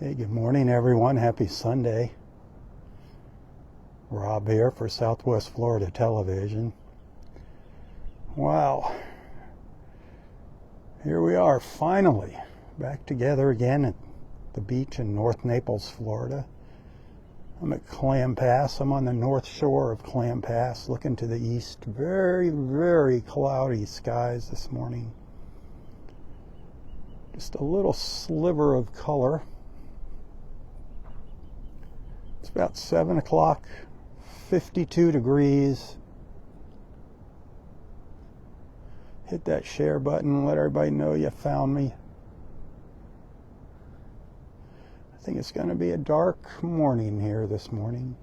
Hey, good morning, everyone. Happy Sunday. Rob here for Southwest Florida Television. Wow. Here we are, finally, back together again at the beach in North Naples, Florida. I'm at Clam Pass. I'm on the north shore of Clam Pass, looking to the east. Very, very cloudy skies this morning. Just a little sliver of color. It's about 7 o'clock, 52 degrees. Hit that share button and let everybody know you found me. I think it's going to be a dark morning here this morning.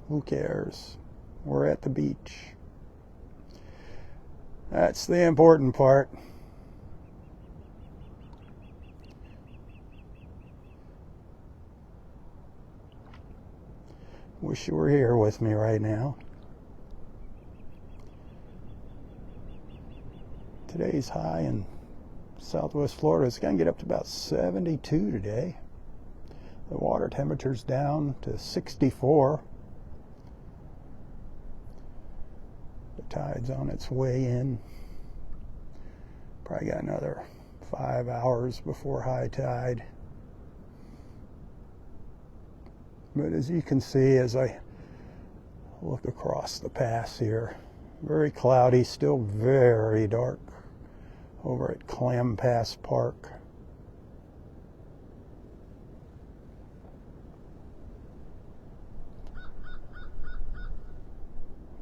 Who cares? We're at the beach. That's the important part. Wish you were here with me right now. Today's high in Southwest Florida is going to get up to about 72 today. The water temperature's down to 64. The tide's on its way in. Probably got another 5 hours before high tide. But as you can see, as I look across the pass here, very cloudy, still very dark over at Clam Pass Park.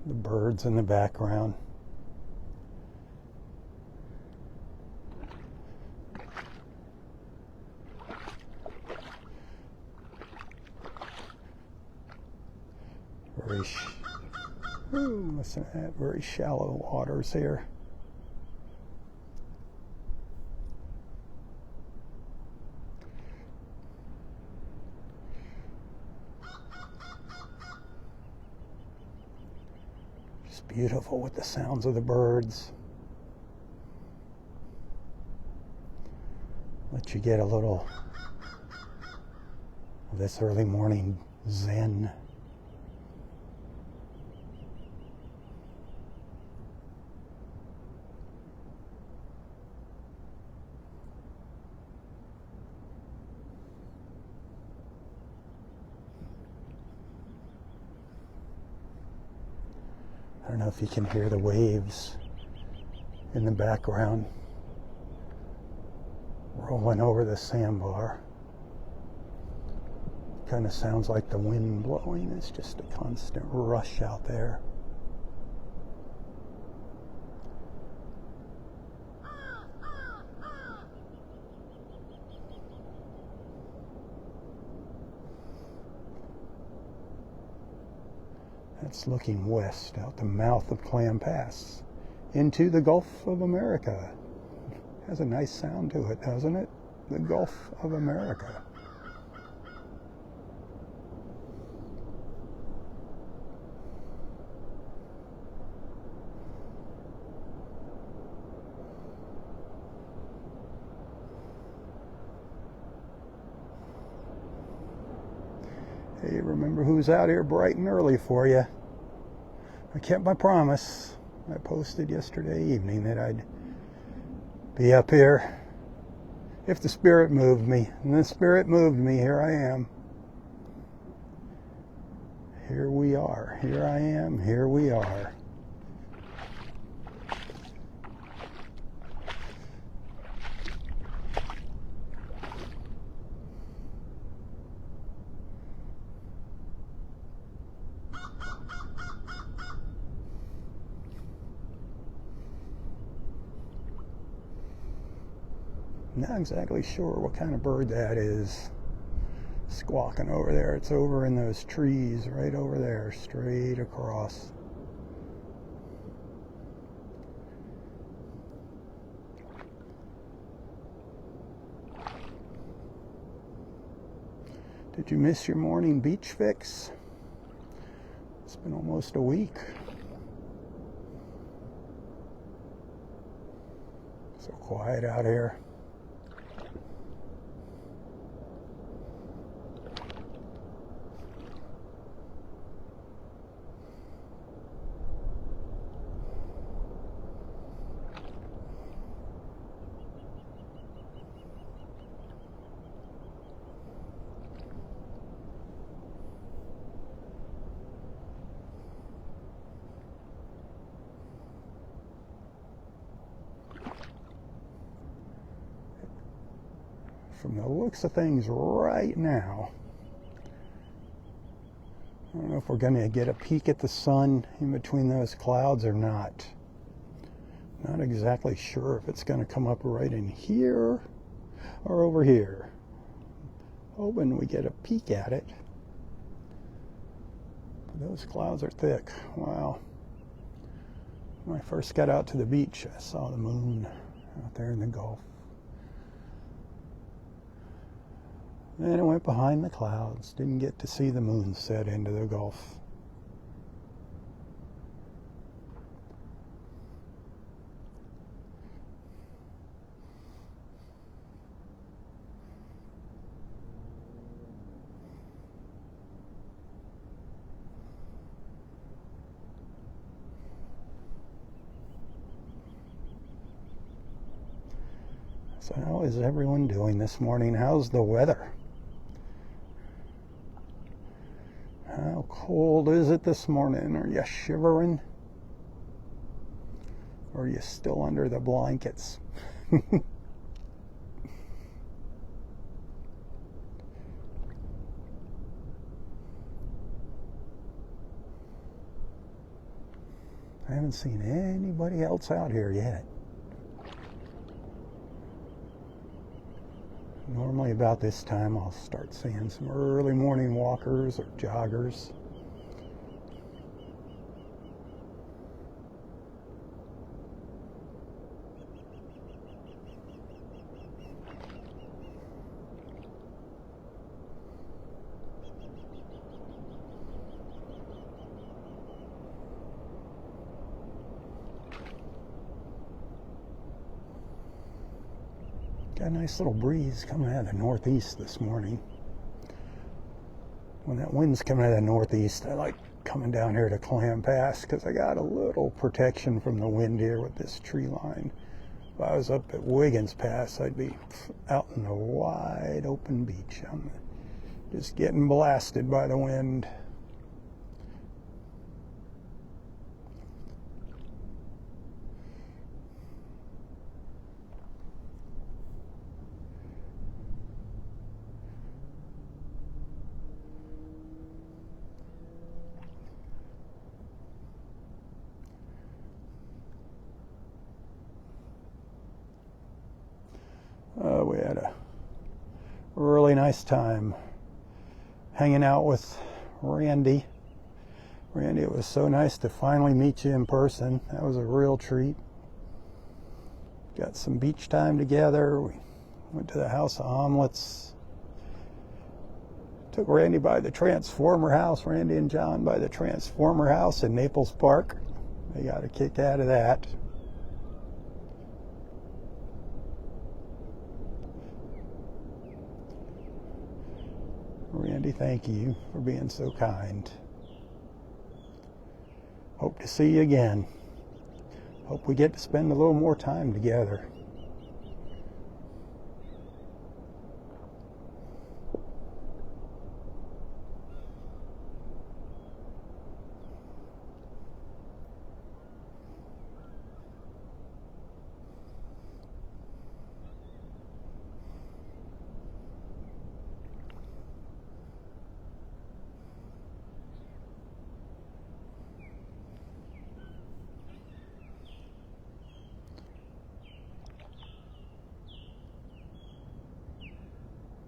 The birds in the background. Listen to that, very shallow waters here. Just beautiful with the sounds of the birds. Let you get a little of this early morning zen. I don't know if you can hear the waves in the background rolling over the sandbar. Kind of sounds like the wind blowing. It's just a constant rush out there. That's looking west out the mouth of Clam Pass into the Gulf of America. Has a nice sound to it, doesn't it? The Gulf of America. Hey, remember who's out here bright and early for you? I kept my promise. I posted yesterday evening that I'd be up here if the Spirit moved me. And the Spirit moved me. Here I am. Here we are. Here I am. Here we are. Not exactly sure what kind of bird that is squawking over there. It's over in those trees right over there, straight across. Did you miss your morning beach fix? It's been almost a week. So quiet out here. from the looks of things right now. I don't know if we're going to get a peek at the sun in between those clouds or not. Not exactly sure if it's going to come up right in here or over here. Hoping we get a peek at it. Those clouds are thick. Wow. When I first got out to the beach, I saw the moon out there in the Gulf. Then it went behind the clouds. Didn't get to see the moon set into the Gulf. So how is everyone doing this morning? How's the weather? How cold is it this morning? Are you shivering? Or are you still under the blankets? I haven't seen anybody else out here yet. Normally about this time I'll start seeing some early morning walkers or joggers. Got a nice little breeze coming out of the northeast this morning. When that wind's coming out of the northeast, I like coming down here to Clam Pass because I got a little protection from the wind here with this tree line. If I was up at Wiggins Pass, I'd be out in the wide open beach. I'm just getting blasted by the wind. We had a really nice time hanging out with Randy. Randy, it was so nice to finally meet you in person. That was a real treat. Got some beach time together. We went to the House of Omelets. Took Randy by the Transformer House, Randy and John by the Transformer House in Naples Park. They got a kick out of that. Randy, thank you for being so kind. Hope to see you again. Hope we get to spend a little more time together.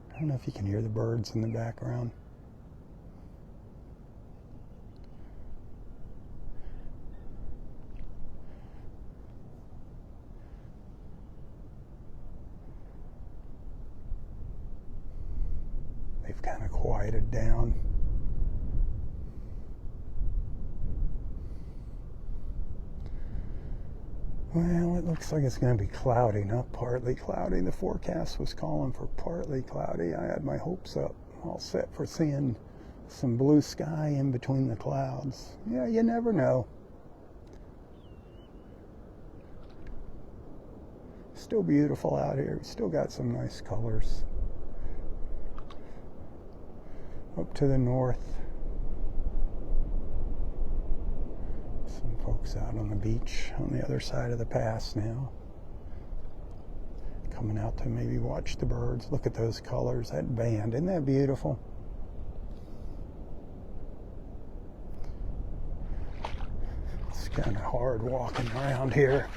I don't know if you can hear the birds in the background. They've kind of quieted down. Well, it looks like it's going to be cloudy, not partly cloudy. The forecast was calling for partly cloudy. I had my hopes up, all set for seeing some blue sky in between the clouds. Yeah, you never know. Still beautiful out here. Still got some nice colors. Up to the north. Folks out on the beach on the other side of the pass now. Coming out to maybe watch the birds. Look at those colors, that band. Isn't that beautiful? It's kind of hard walking around here.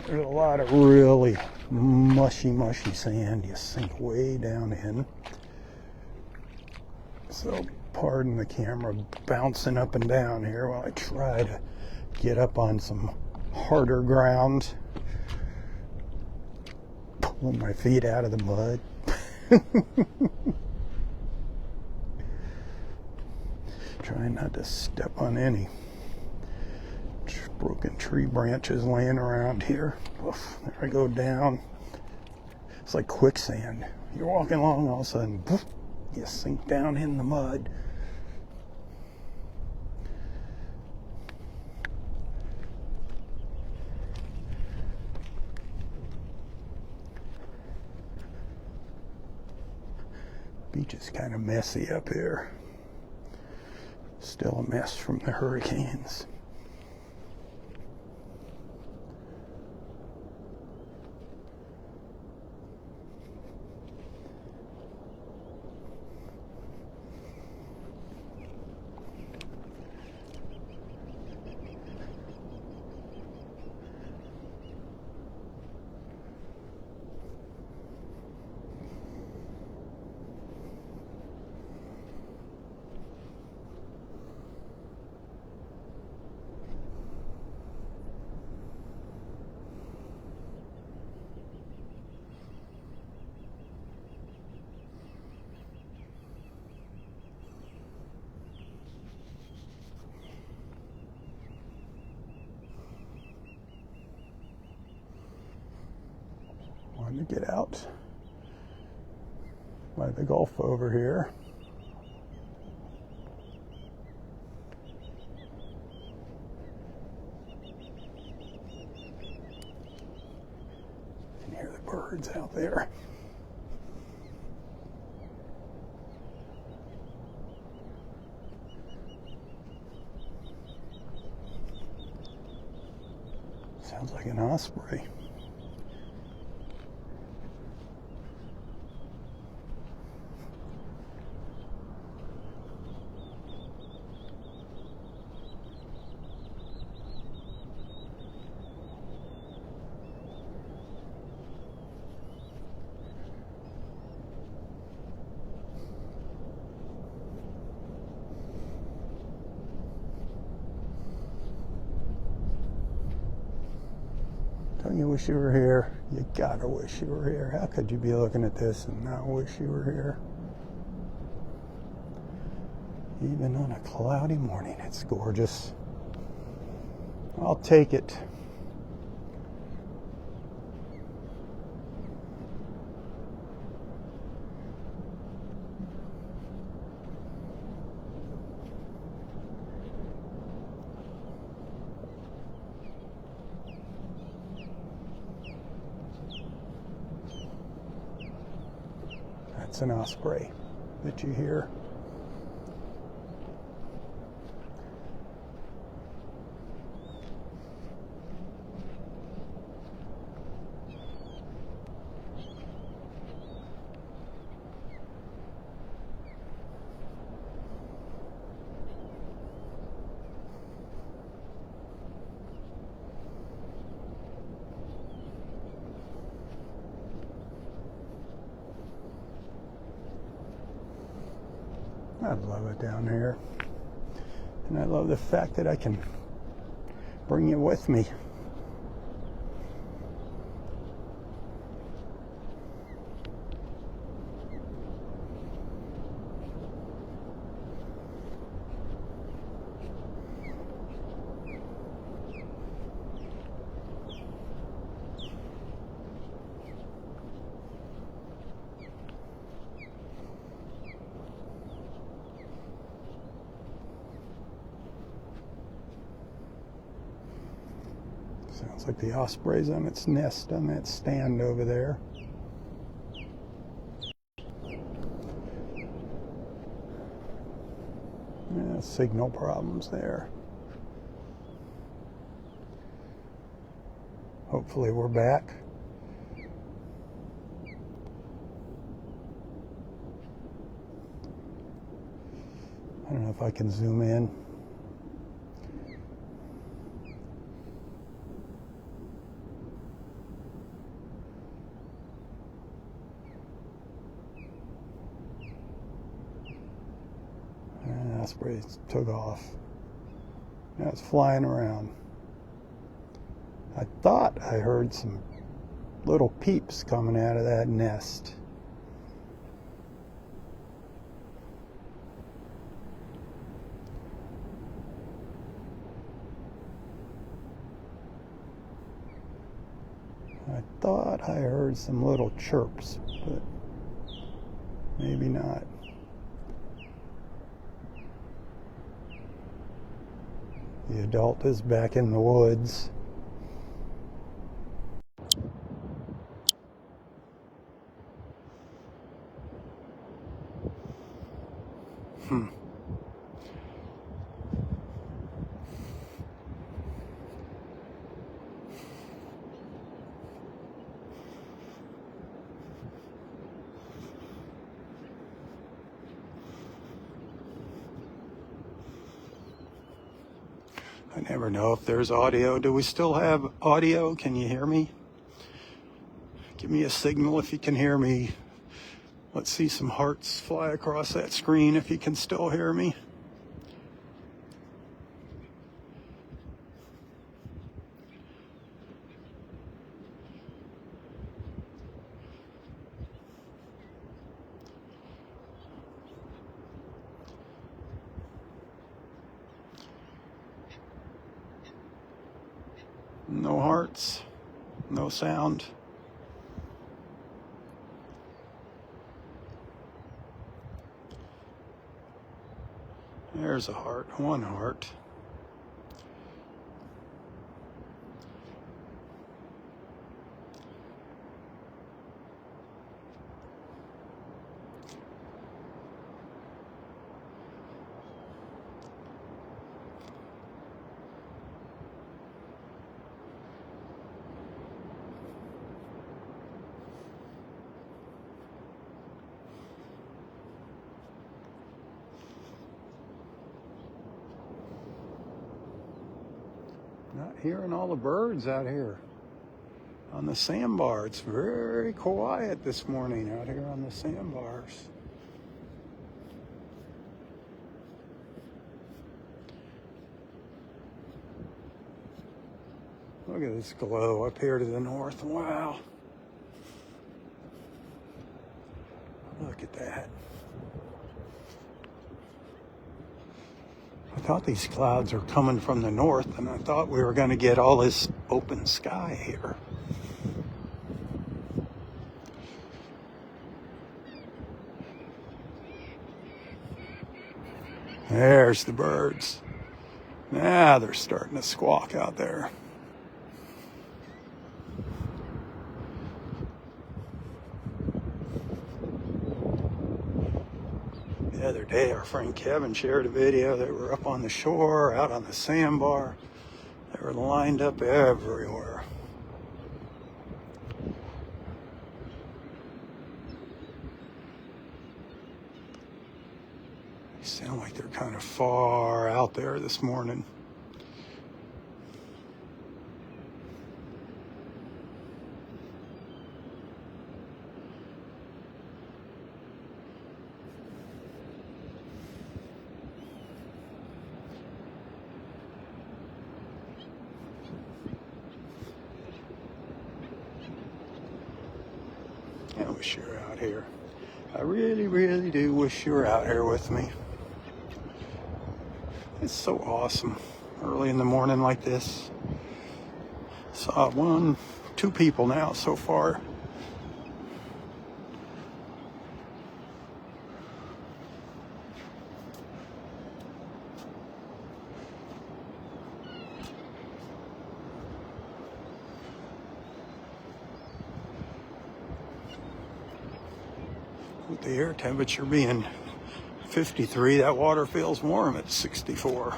There's a lot of really mushy sand you sink way down in. So pardon the camera bouncing up and down here while I try to get up on some harder ground. Pull my feet out of the mud. Trying not to step on any broken tree branches laying around here. Oof, there I go down. It's like quicksand. You're walking along, all of a sudden, poof, you sink down in the mud. Beach is kind of messy up here. Still a mess from the hurricanes. Wanted to get out by the Gulf over here. You can hear the birds out there. Sounds like an osprey. Don't you wish you were here? You gotta wish you were here. How could you be looking at this and not wish you were here? Even on a cloudy morning, it's gorgeous. I'll take it. That's an osprey that you hear. I love it down here. And I love the fact that I can bring you with me. Sounds like the osprey's on its nest on that stand over there. Yeah, signal problems there. Hopefully we're back. know if I can zoom in. And that's where it took off. Now it's flying around. I thought I heard some little peeps coming out of that nest. I thought I heard some little chirps, but maybe not. The adult is back in the woods. I never know if there's audio. Do we still have audio? Can you hear me? Give me a signal if you can hear me. Let's see some hearts fly across that screen if you can still hear me. No hearts, no sound. There's a heart, one heart. Not hearing all the birds out here on the sandbar. It's very quiet this morning out here on the sandbars. Look at this glow up here to the north. Wow. Look at that. I thought these clouds are coming from the north, and I thought we were going to get all this open sky here. There's the birds. Now they're starting to squawk out there. The other day, our friend Kevin shared a video. They were up on the shore, out on the sandbar. They were lined up everywhere. They sound like they're kind of far out there this morning. I wish you were out here. I really, really do wish you were out here with me. It's so awesome. Early in the morning like this. Saw two people now so far. With the air temperature being 53, that water feels warm at 64.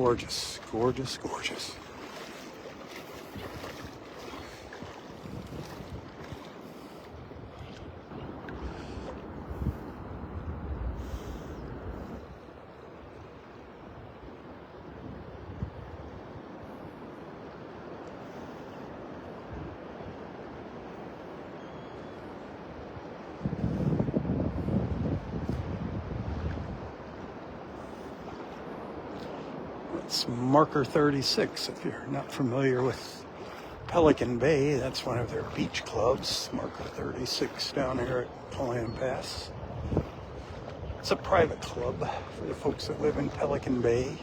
Gorgeous, gorgeous, gorgeous. It's marker 36. If you're not familiar with Pelican Bay, that's one of their beach clubs. Marker 36 down here at Clam Pass. It's a private club for the folks that live in Pelican Bay.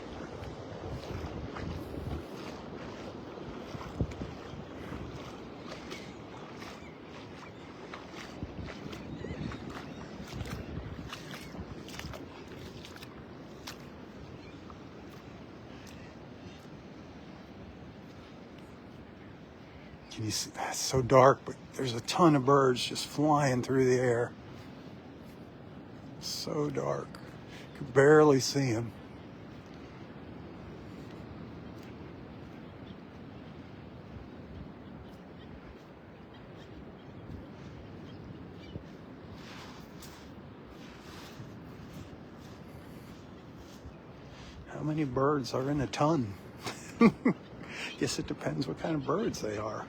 You see, it's so dark, but there's a ton of birds just flying through the air. So dark. You can barely see them. How many birds are in a ton? Guess it depends what kind of birds they are.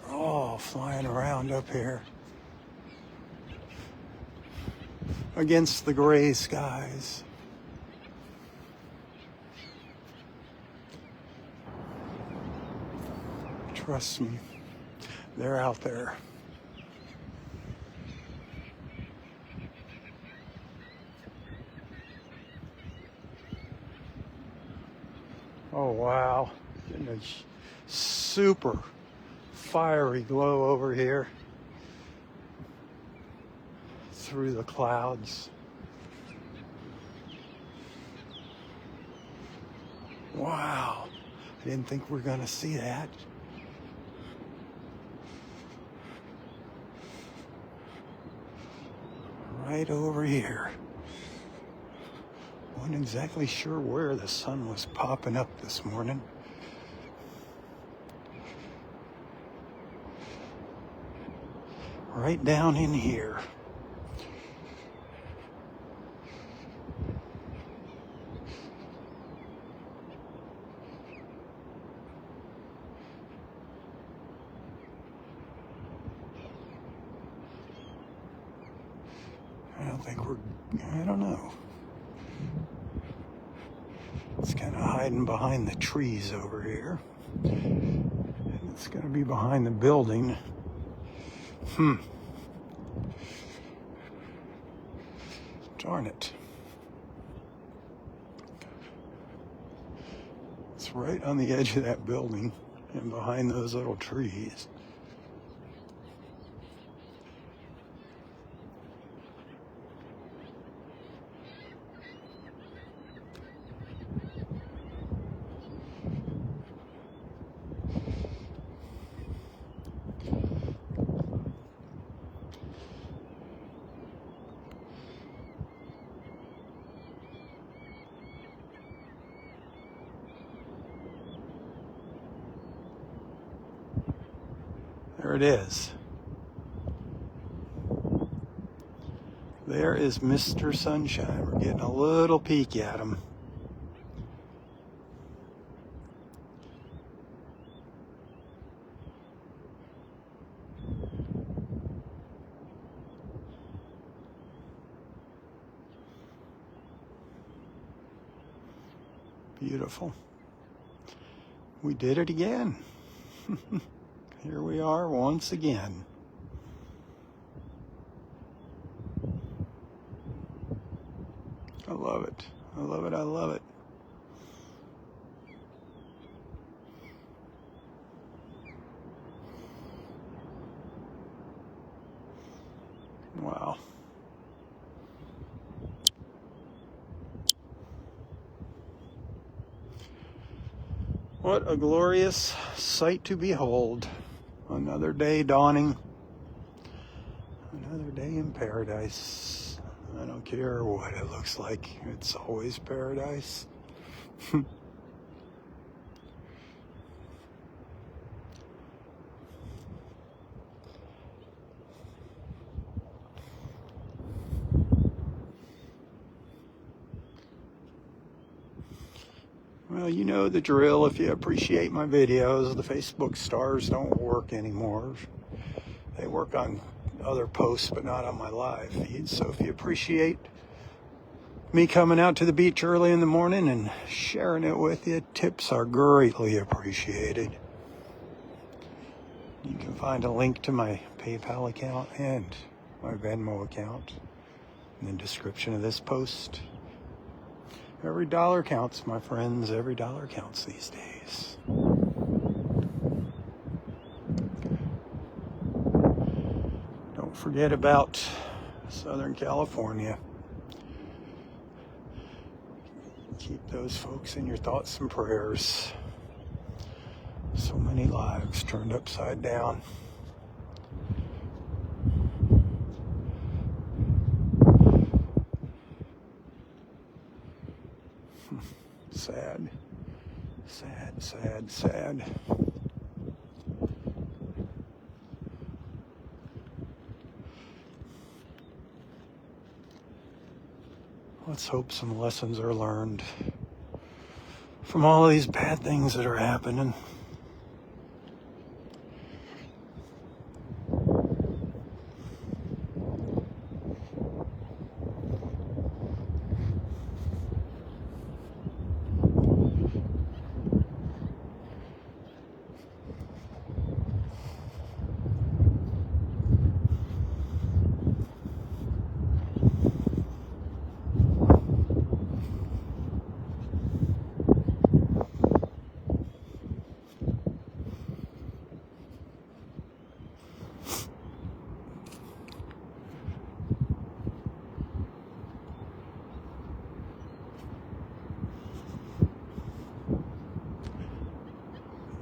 They're all flying around up here against the gray skies. Trust me, they're out there. Oh wow, getting a super fiery glow over here through the clouds. Wow, I didn't think we were gonna see that. Right over here. Wasn't exactly sure where the sun was popping up this morning. Right down in here. I don't know. It's kind of hiding behind the trees over here. And it's going to be behind the building. Darn it. It's right on the edge of that building and behind those little trees. There it is. There is Mr. Sunshine. We're getting a little peek at him. Beautiful. We did it again. Here we are once again. I love it. I love it. I love it. Wow. What a glorious sight to behold. Another day dawning. Another day in paradise. I don't care what it looks like. It's always paradise. Well, you know the drill. If you appreciate my videos, the Facebook stars don't work anymore. They work on other posts, but not on my live feed. So if you appreciate me coming out to the beach early in the morning and sharing it with you, tips are greatly appreciated. You can find a link to my PayPal account and my Venmo account in the description of this post. Every dollar counts, my friends. Every dollar counts these days. Don't forget about Southern California. Keep those folks in your thoughts and prayers. So many lives turned upside down. Sad, sad, sad, sad. Let's hope some lessons are learned from all of these bad things that are happening.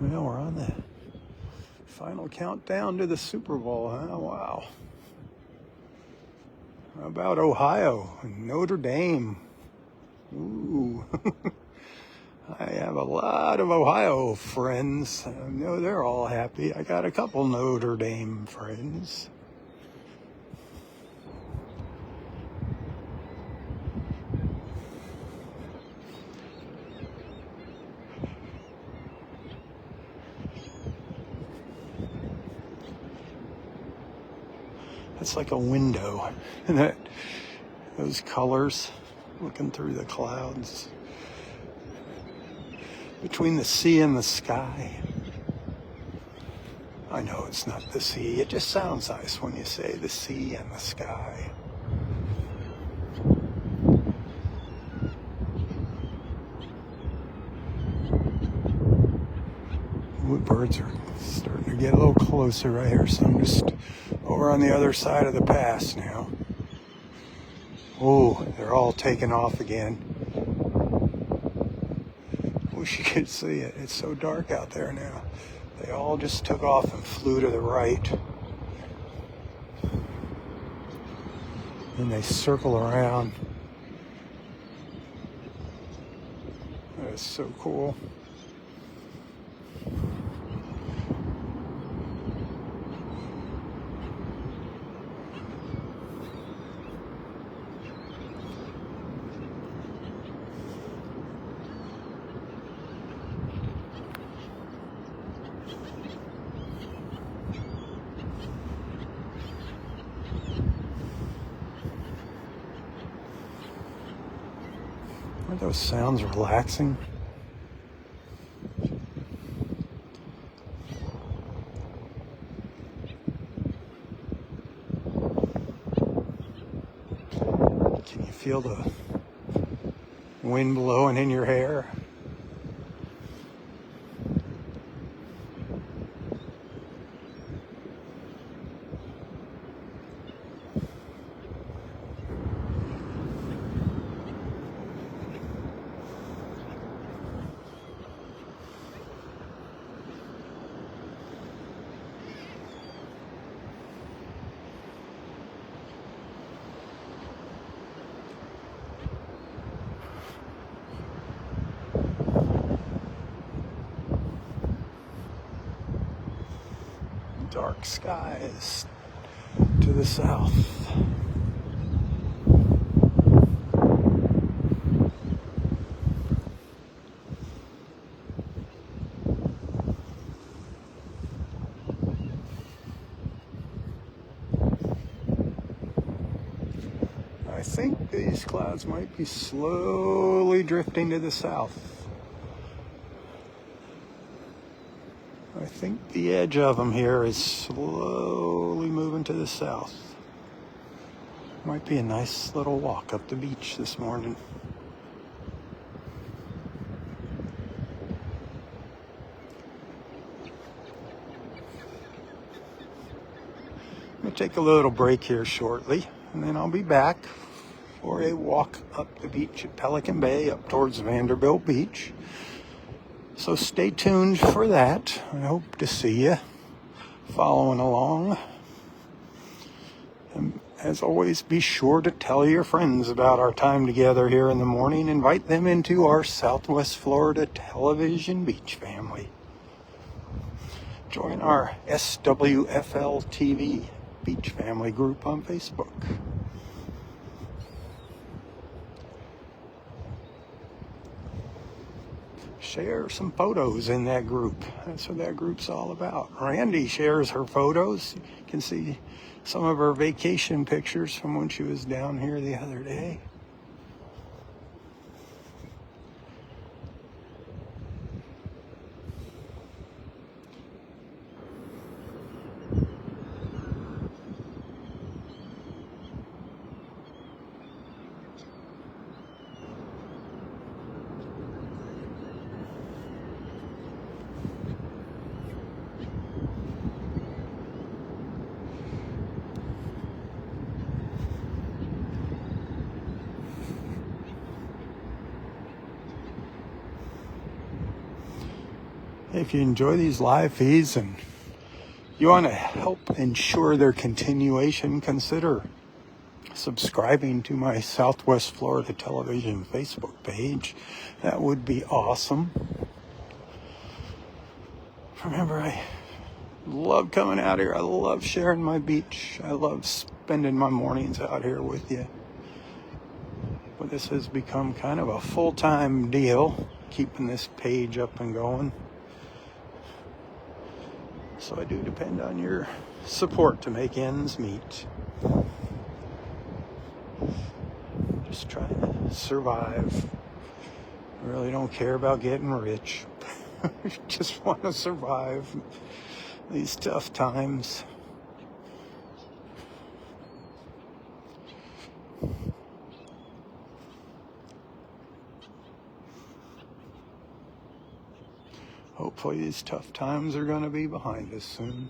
Well, we're on the final countdown to the Super Bowl, huh? Wow. How about Ohio and Notre Dame? Ooh. I have a lot of Ohio friends. I know they're all happy. I got a couple Notre Dame friends. It's like a window, and those colors looking through the clouds between the sea and the sky. I know it's not the sea. It just sounds nice when you say the sea and the sky. Birds are starting to get a little closer right here, so I'm just over on the other side of the pass now. Oh, they're all taking off again. Wish you could see it. It's so dark out there now. They all just took off and flew to the right. And they circle around. That is so cool. Aren't those sounds relaxing? Can you feel the wind blowing in your hair? Dark skies to the south. I think these clouds might be slowly drifting to the south. I think the edge of them here is slowly moving to the south. Might be a nice little walk up the beach this morning. I'm going to take a little break here shortly, and then I'll be back for a walk up the beach at Pelican Bay up towards Vanderbilt Beach. So stay tuned for that. I hope to see you following along. And as always, be sure to tell your friends about our time together here in the morning. Invite them into our Southwest Florida Television Beach family. Join our SWFL TV Beach Family group on Facebook. Share some photos in that group. That's what that group's all about. Randy shares her photos. You can see some of her vacation pictures from when she was down here the other day. If you enjoy these live feeds and you want to help ensure their continuation, consider subscribing to my Southwest Florida Television Facebook page. That would be awesome. Remember, I love coming out here. I love sharing my beach. I love spending my mornings out here with you. But this has become kind of a full-time deal, keeping this page up and going. So I do depend on your support to make ends meet. Just trying to survive. I really don't care about getting rich. Just want to survive these tough times. Hopefully these tough times are going to be behind us soon.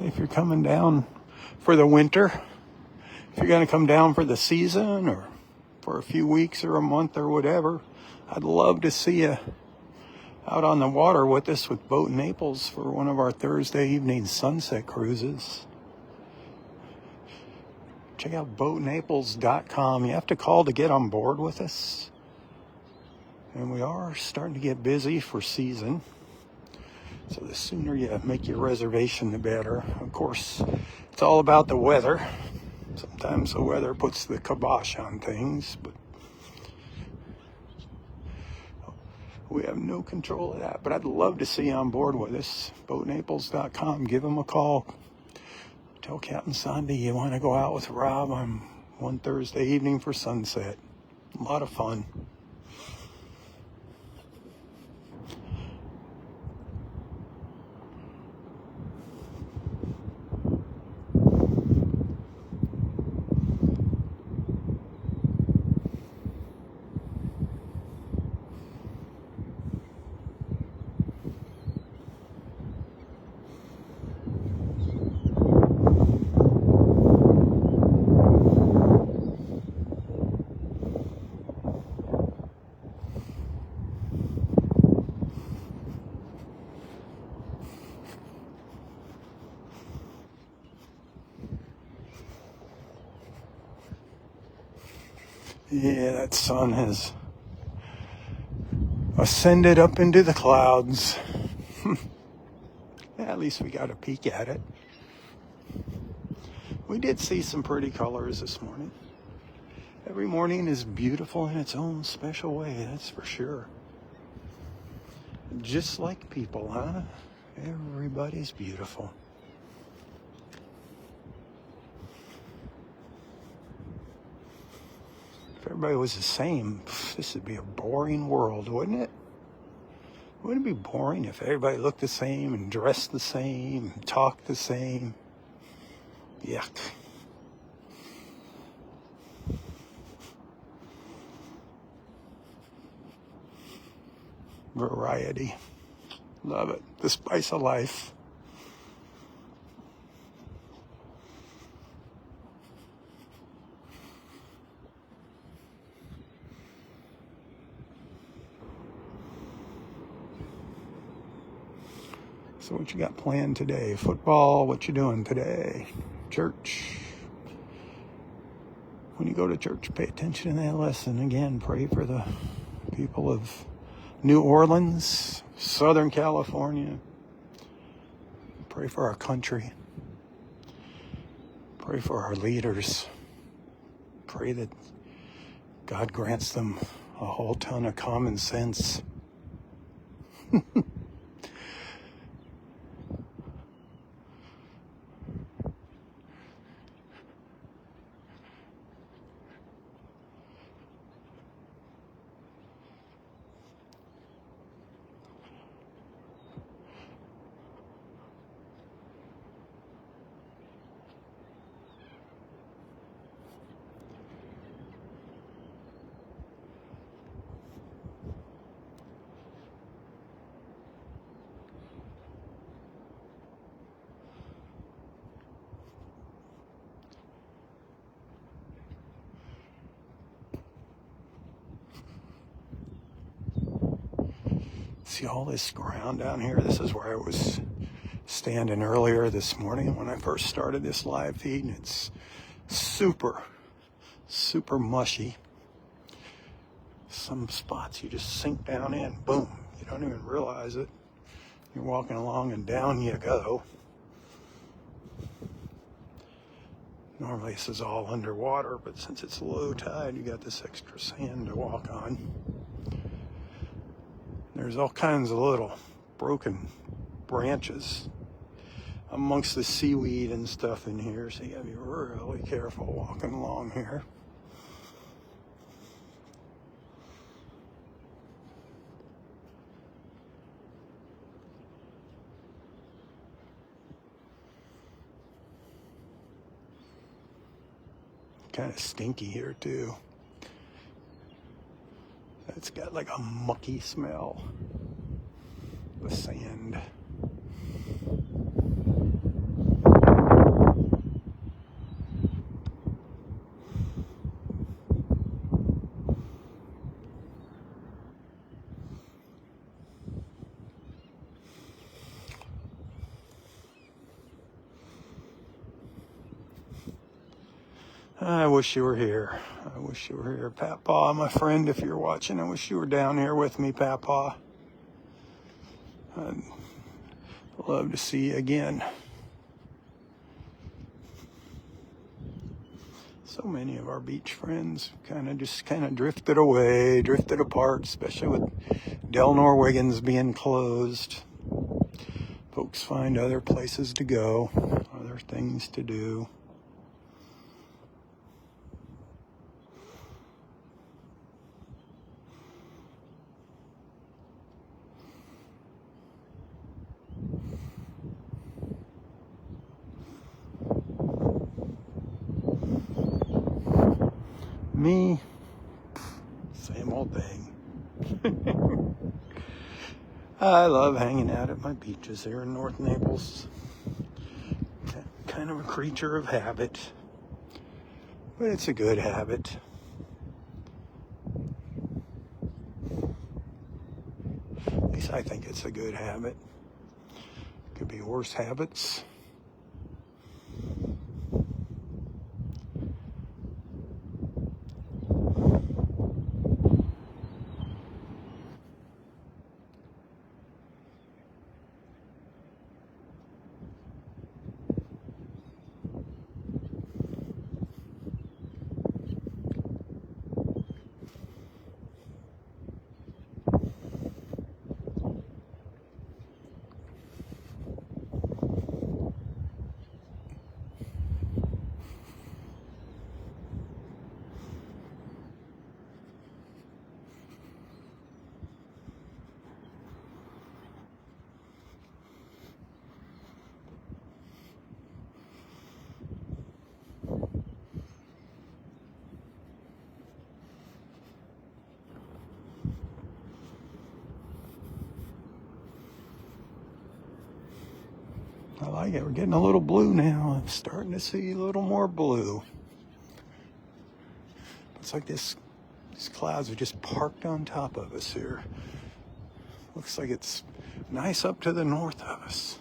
If you're coming down for the winter, if you're going to come down for the season or for a few weeks or a month or whatever, I'd love to see you out on the water with us with Boat Naples for one of our Thursday evening sunset cruises. Check out boatnaples.com. You have to call to get on board with us. And we are starting to get busy for season. So the sooner you make your reservation, the better. Of course, it's all about the weather. Sometimes the weather puts the kibosh on things, but we have no control of that. But I'd love to see you on board with us. Boatnaples.com. Give them a call. Tell Captain Sandy you want to go out with Rob on one Thursday evening for sunset. A lot of fun. Yeah, that sun has ascended up into the clouds. At least we got a peek at it. We did see some pretty colors this morning. Every morning is beautiful in its own special way, that's for sure. Just like people, huh? Everybody's beautiful. If everybody was the same, this would be a boring world, wouldn't it? Wouldn't it be boring if everybody looked the same and dressed the same and talked the same? Yuck. Variety. Love it. The spice of life. So what you got planned today? Football, what you doing today? Church. When you go to church, pay attention to that lesson. Again, pray for the people of New Orleans, Southern California. Pray for our country. Pray for our leaders. Pray that God grants them a whole ton of common sense. See all this ground down here? This is where I was standing earlier this morning when I first started this live feed, and it's super mushy. Some spots you just sink down in, boom, you don't even realize it. You're walking along and down you go. Normally this is all underwater, but since it's low tide, you got this extra sand to walk on. There's all kinds of little broken branches amongst the seaweed and stuff in here, so you gotta be really careful walking along here. Kind of stinky here too. It's got like a mucky smell. The sand. I wish you were here. I wish you were here, Papa, my friend, if you're watching. I wish you were down here with me, Papa. I'd love to see you again. So many of our beach friends kind of drifted away, drifted apart, especially with Del Norwegians being closed. Folks find other places to go, other things to do. Me, same old thing. I love hanging out at my beaches here in North Naples. Kind of a creature of habit, but it's a good habit. At least I think it's a good habit. Could be worse habits. like it. We're getting a little blue now. I'm starting to see a little more blue. It's like these clouds are just parked on top of us here. Looks like it's nice up to the north of us.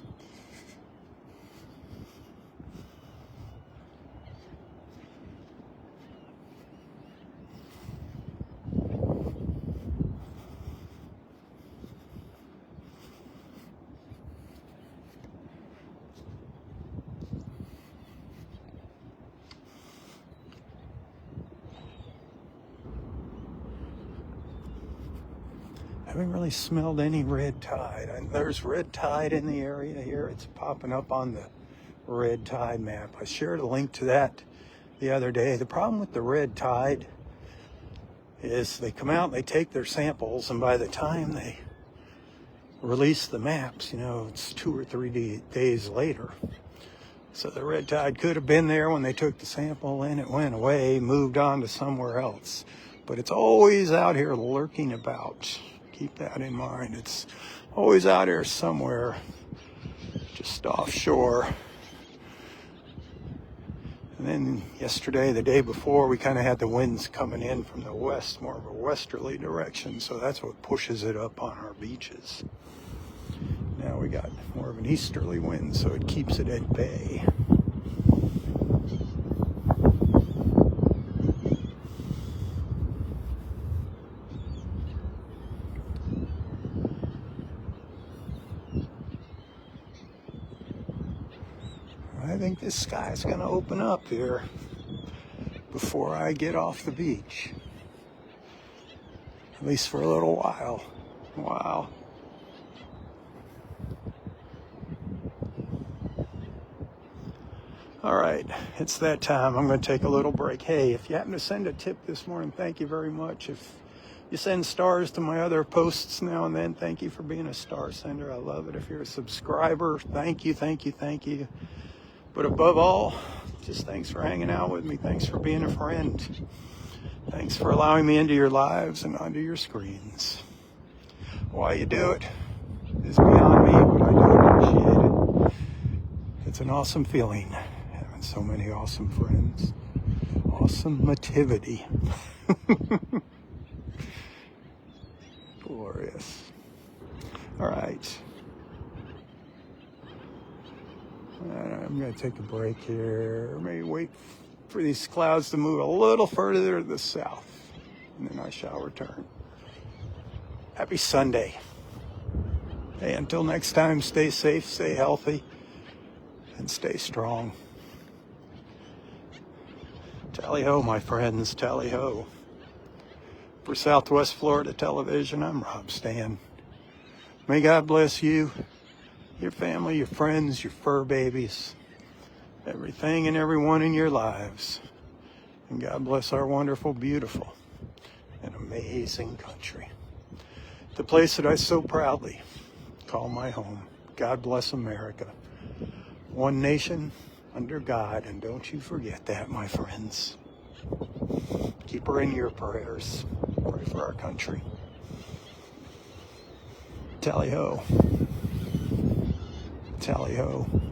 I haven't really smelled any red tide. There's red tide in the area here. It's popping up on the red tide map. I shared a link to that the other day. The problem with the red tide is they come out and they take their samples, and by the time they release the maps, it's 2 or 3 days later. So the red tide could have been there when they took the sample, and it went away, moved on to somewhere else. But it's always out here lurking about. Keep that in mind. It's always out here somewhere, just offshore. And then yesterday, the day before, we kind of had the winds coming in from the west, more of a westerly direction. So that's what pushes it up on our beaches. Now we got more of an easterly wind, so it keeps it at bay. I think this sky's going to open up here before I get off the beach. At least for a little while. Wow. All right, it's that time. I'm going to take a little break. Hey, if you happen to send a tip this morning, thank you very much. If you send stars to my other posts now and then, thank you for being a star sender. I love it. If you're a subscriber, thank you, thank you, thank you. But above all, just thanks for hanging out with me. Thanks for being a friend. Thanks for allowing me into your lives and onto your screens. Why you do it is beyond me, but I do appreciate it. It's an awesome feeling, having so many awesome friends. Awesome-mativity. Glorious. All right. I'm going to take a break here. Maybe wait for these clouds to move a little further to the south, and then I shall return. Happy Sunday. Hey, until next time, stay safe, stay healthy, and stay strong. Tally-ho, my friends, tally-ho. For Southwest Florida Television, I'm Rob Stan. May God bless you, your family, your friends, your fur babies, everything and everyone in your lives. And God bless our wonderful, beautiful, and amazing country. The place that I so proudly call my home. God bless America. One nation under God, and don't you forget that, my friends. Keep her in your prayers. Pray for our country. Tally-ho. Tally-ho.